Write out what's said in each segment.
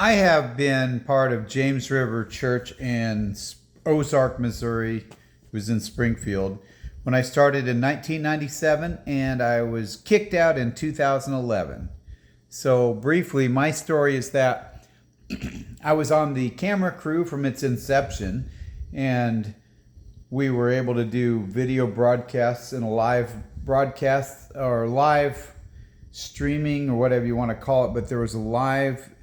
I have been part of James River Church in Ozark, Missouri. It was in Springfield when I started in 1997, and I was kicked out in 2011. So, briefly, my story is that I was on the camera crew from its inception, and we were able to do video broadcasts and a live broadcast or live streaming or whatever you want to call it, but there was a live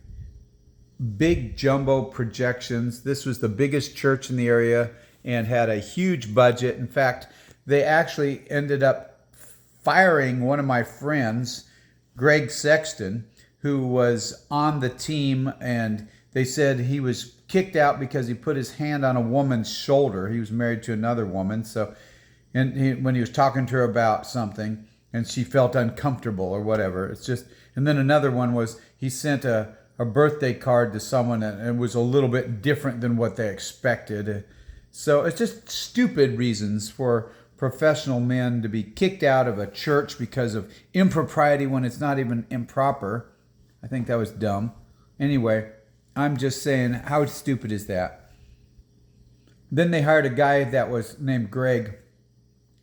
big jumbo projections. This was the biggest church in the area and had a huge budget. In fact, they actually ended up firing one of my friends, Greg Sexton, who was on the team, and they said he was kicked out because he put his hand on a woman's shoulder. He was married to another woman, when he was talking to her about something, and she felt uncomfortable or whatever. And then another one was he sent a birthday card to someone, and it was a little bit different than what they expected. So it's just stupid reasons for professional men to be kicked out of a church because of impropriety when it's not even improper. I think that was dumb. Anyway, I'm just saying, how stupid is that? Then they hired a guy that was named Greg.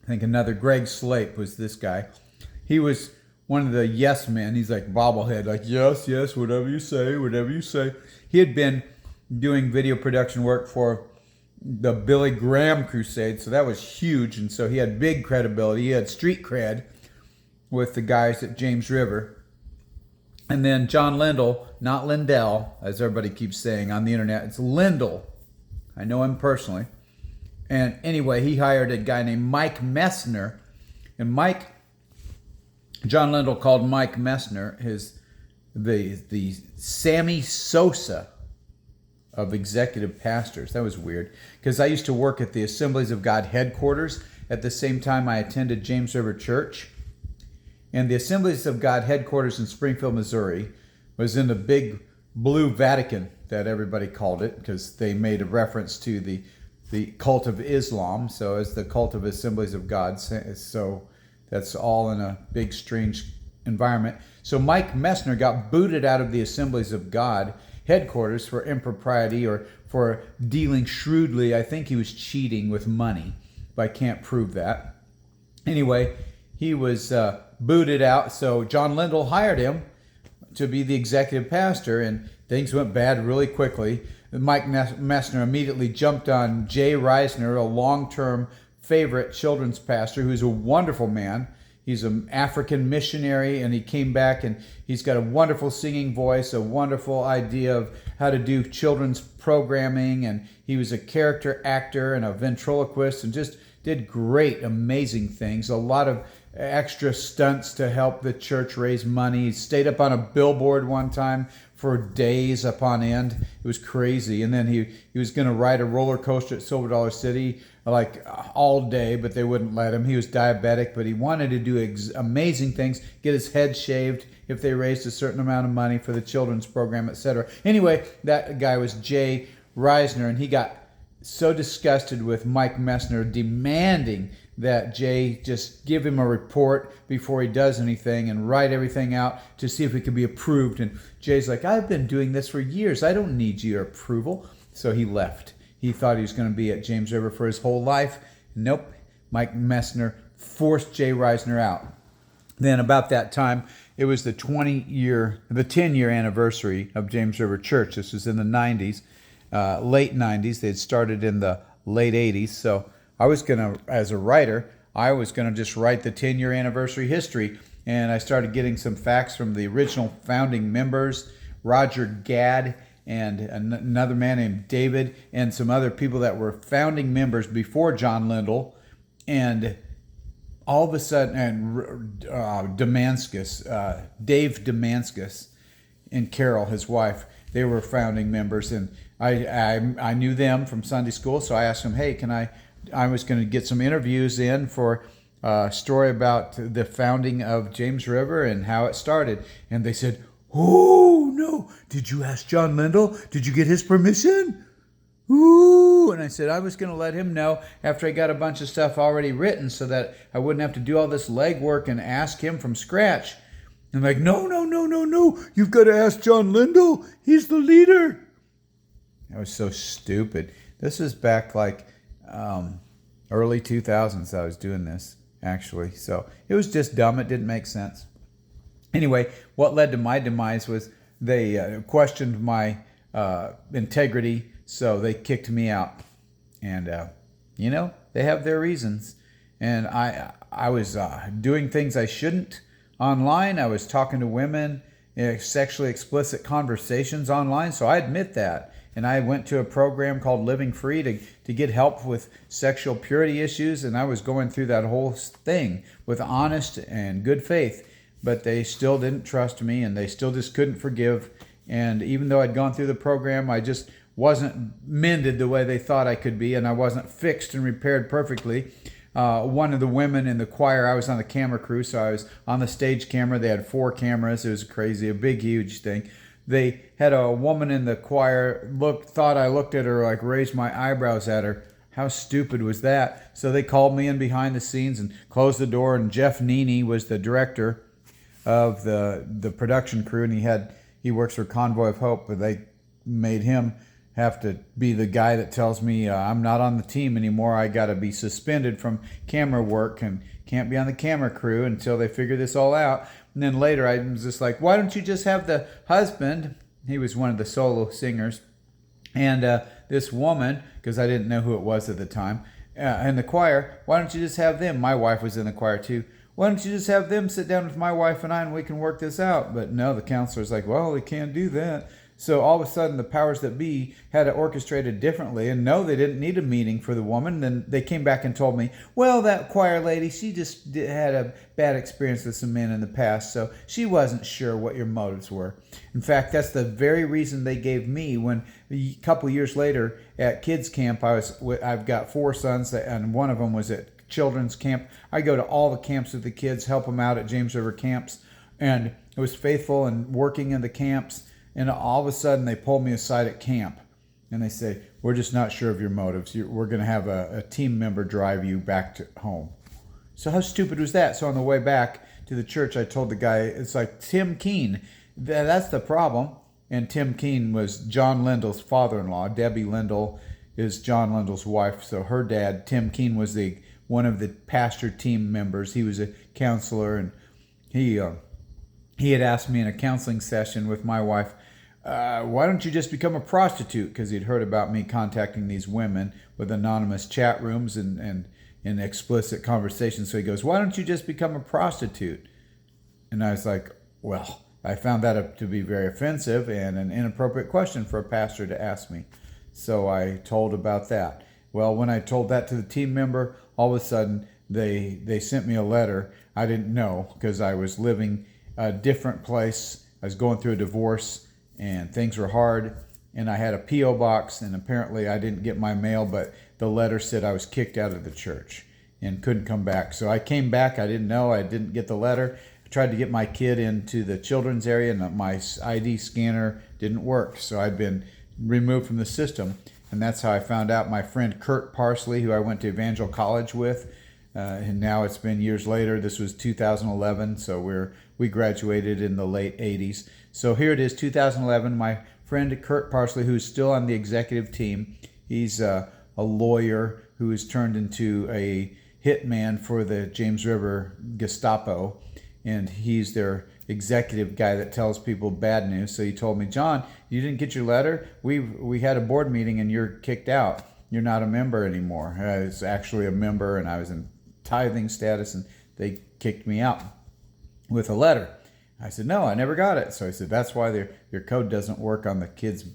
I think another Greg Slape was this guy. He was one of the yes men. He's like bobblehead, like yes, yes, whatever you say, whatever you say. He had been doing video production work for the Billy Graham crusade, so that was huge, and so he had big credibility. He had street cred with the guys at James River. And then John Lindell, not Lindell, as everybody keeps saying on the internet, it's Lindell. I know him personally. And anyway, he hired a guy named Mike Messner, and John Lindell called Mike Messner the Sammy Sosa of executive pastors. That was weird, because I used to work at the Assemblies of God headquarters at the same time I attended James River Church. And the Assemblies of God headquarters in Springfield, Missouri was in the big blue Vatican that everybody called it, because they made a reference to the cult of Islam. So as the cult of Assemblies of God, so that's all in a big, strange environment. So Mike Messner got booted out of the Assemblies of God headquarters for impropriety or for dealing shrewdly. I think he was cheating with money, but I can't prove that. Anyway, he was booted out, so John Lindell hired him to be the executive pastor, and things went bad really quickly. Mike Messner immediately jumped on Jay Reisner, a long-term favorite children's pastor who's a wonderful man. He's an African missionary, and he came back, and he's got a wonderful singing voice, a wonderful idea of how to do children's programming, and he was a character actor and a ventriloquist and just did great, amazing things. A lot of extra stunts to help the church raise money. He stayed up on a billboard one time for days upon end. It was crazy. And then he was going to ride a roller coaster at Silver Dollar City like all day, but they wouldn't let him. He was diabetic, but he wanted to do amazing things, get his head shaved if they raised a certain amount of money for the children's program, etc. Anyway, that guy was Jay Reisner, and he got so disgusted with Mike Messner demanding that Jay just give him a report before he does anything and write everything out to see if it could be approved. And Jay's like, I've been doing this for years. I don't need your approval. So he left. He thought he was going to be at James River for his whole life. Nope. Mike Messner forced Jay Reisner out. Then about that time, it was the 10-year anniversary of James River Church. This was in the 90s, late 90s. They had started in the late 80s. So I was going to, as a writer, I was going to just write the 10-year anniversary history. And I started getting some facts from the original founding members, Roger Gadd, and another man named David, and some other people that were founding members before John Lindell. And all of a sudden, Dave Damascus and Carol, his wife, they were founding members. And I knew them from Sunday school, so I asked them, hey, I was going to get some interviews in for a story about the founding of James River and how it started. And they said, oh, no. Did you ask John Lindell? Did you get his permission? Ooh. And I said I was going to let him know after I got a bunch of stuff already written so that I wouldn't have to do all this legwork and ask him from scratch. I'm like, no, no, no, no, no. You've got to ask John Lindell. He's the leader. That was so stupid. This was back like early 2000s I was doing this, actually. So it was just dumb. It didn't make sense. Anyway, what led to my demise was they questioned my integrity, so they kicked me out. And, they have their reasons. And I was doing things I shouldn't online. I was talking to women, sexually explicit conversations online, so I admit that. And I went to a program called Living Free to get help with sexual purity issues, and I was going through that whole thing with honest and good faith. But they still didn't trust me, and they still just couldn't forgive. And even though I'd gone through the program, I just wasn't mended the way they thought I could be, and I wasn't fixed and repaired perfectly. One of the women in the choir, I was on the camera crew, so I was on the stage camera. They had 4 cameras. It was crazy, a big, huge thing. They had a woman in the choir thought I looked at her, like raised my eyebrows at her. How stupid was that? So they called me in behind the scenes and closed the door, and Jeff Neeney was the director of the production crew, and he works for Convoy of Hope, but they made him have to be the guy that tells me I'm not on the team anymore. I got to be suspended from camera work and can't be on the camera crew until they figure this all out. And then later I was just like, why don't you just have the husband? He was one of the solo singers. And this woman, because I didn't know who it was at the time, in the choir, why don't you just have them? My wife was in the choir too. Why don't you just have them sit down with my wife and I, and we can work this out? But no, the counselor's like, well, they can't do that. So all of a sudden, the powers that be had it orchestrated differently. And no, they didn't need a meeting for the woman. Then they came back and told me, well, that choir lady, she just had a bad experience with some men in the past, so she wasn't sure what your motives were. In fact, that's the very reason they gave me when a couple years later at kids camp, I've got 4 sons, and one of them was at children's camp. I go to all the camps with the kids, help them out at James River camps, and I was faithful and working in the camps. And all of a sudden, they pull me aside at camp, and they say, we're just not sure of your motives. We're going to have a team member drive you back to home. So how stupid was that? So on the way back to the church, I told the guy, it's like Tim Keene. That's the problem. And Tim Keene was John Lindell's father-in-law. Debbie Lindell is John Lindell's wife. So her dad, Tim Keene, was one of the pastor team members. He was a counselor, and he had asked me in a counseling session with my wife, why don't you just become a prostitute? Because he'd heard about me contacting these women with anonymous chat rooms and explicit conversations. So he goes, why don't you just become a prostitute? And I was like, well, I found that to be very offensive and an inappropriate question for a pastor to ask me. So I told about that. Well, when I told that to the team member, all of a sudden they sent me a letter. I didn't know, because I was living a different place. I was going through a divorce and things were hard, and I had a P.O. box, and apparently I didn't get my mail, but the letter said I was kicked out of the church and couldn't come back. So I came back. I didn't know. I didn't get the letter. I tried to get my kid into the children's area, and my ID scanner didn't work. So I'd been removed from the system, and that's how I found out. My friend Kurt Parsley, who I went to Evangel College with, and now it's been years later. This was 2011, so we graduated in the late 80s. So here it is, 2011. My friend Kurt Parsley, who's still on the executive team, he's a lawyer who has turned into a hitman for the James River Gestapo, and he's their executive guy that tells people bad news. So he told me, John, you didn't get your letter? We had a board meeting and you're kicked out. You're not a member anymore. I was actually a member, and I was in tithing status, and they kicked me out with a letter. I said, no, I never got it. So I said, that's why your code doesn't work on the kids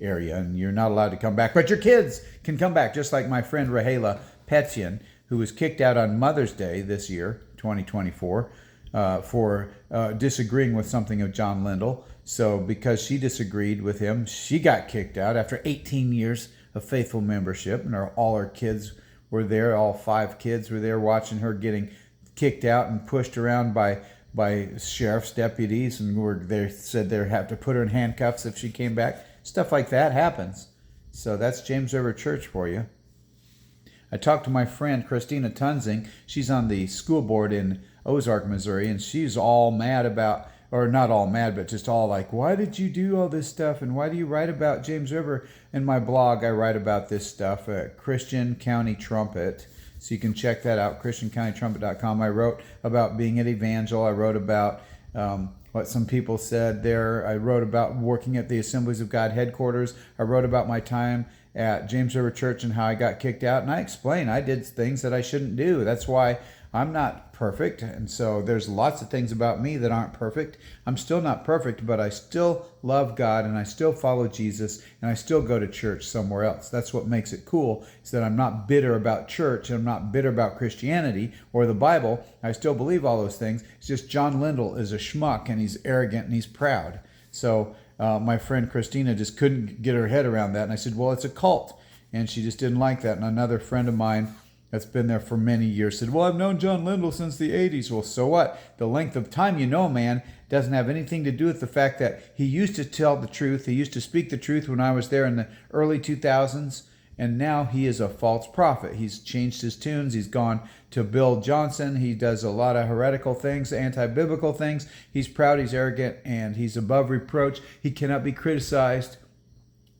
area, and you're not allowed to come back. But your kids can come back, just like my friend Rahela Petian, who was kicked out on Mother's Day this year, 2024, for disagreeing with something of John Lindell. So because she disagreed with him, she got kicked out after 18 years of faithful membership, and all her kids were there. All 5 kids were there watching her getting kicked out and pushed around by sheriff's deputies, and they said they'd have to put her in handcuffs if she came back. Stuff like that happens. So that's James River Church for you. I talked to my friend Christina Tunzing. She's on the school board in Ozark, Missouri, and she's all mad about or not all mad, but just all like, why did you do all this stuff? And why do you write about James River? In my blog, I write about this stuff at Christian County Trumpet. So you can check that out, christiancountytrumpet.com. I wrote about being at Evangel. I wrote about what some people said there. I wrote about working at the Assemblies of God headquarters. I wrote about my time at James River Church and how I got kicked out. And I explain I did things that I shouldn't do. That's why I'm not perfect. And so there's lots of things about me that aren't perfect. I'm still not perfect, but I still love God and I still follow Jesus and I still go to church somewhere else. That's what makes it cool, is that I'm not bitter about church. I'm not bitter about Christianity or the Bible. I still believe all those things. It's just John Lindell is a schmuck and he's arrogant and he's proud. So my friend Christina just couldn't get her head around that. And I said, well, it's a cult. And she just didn't like that. And another friend of mine that's been there for many years said, well, I've known John Lindell since the 80s. Well, so what? The length of time you know, man, doesn't have anything to do with the fact that he used to tell the truth. He used to speak the truth when I was there in the early 2000s. And now he is a false prophet. He's changed his tunes. He's gone to Bill Johnson. He does a lot of heretical things, anti-biblical things. He's proud, he's arrogant, and he's above reproach. He cannot be criticized.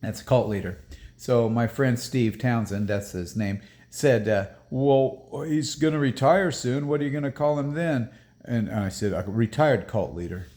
That's a cult leader. So my friend Steve Townsend, that's his name, said, well, he's going to retire soon. What are you going to call him then? And I said, a retired cult leader.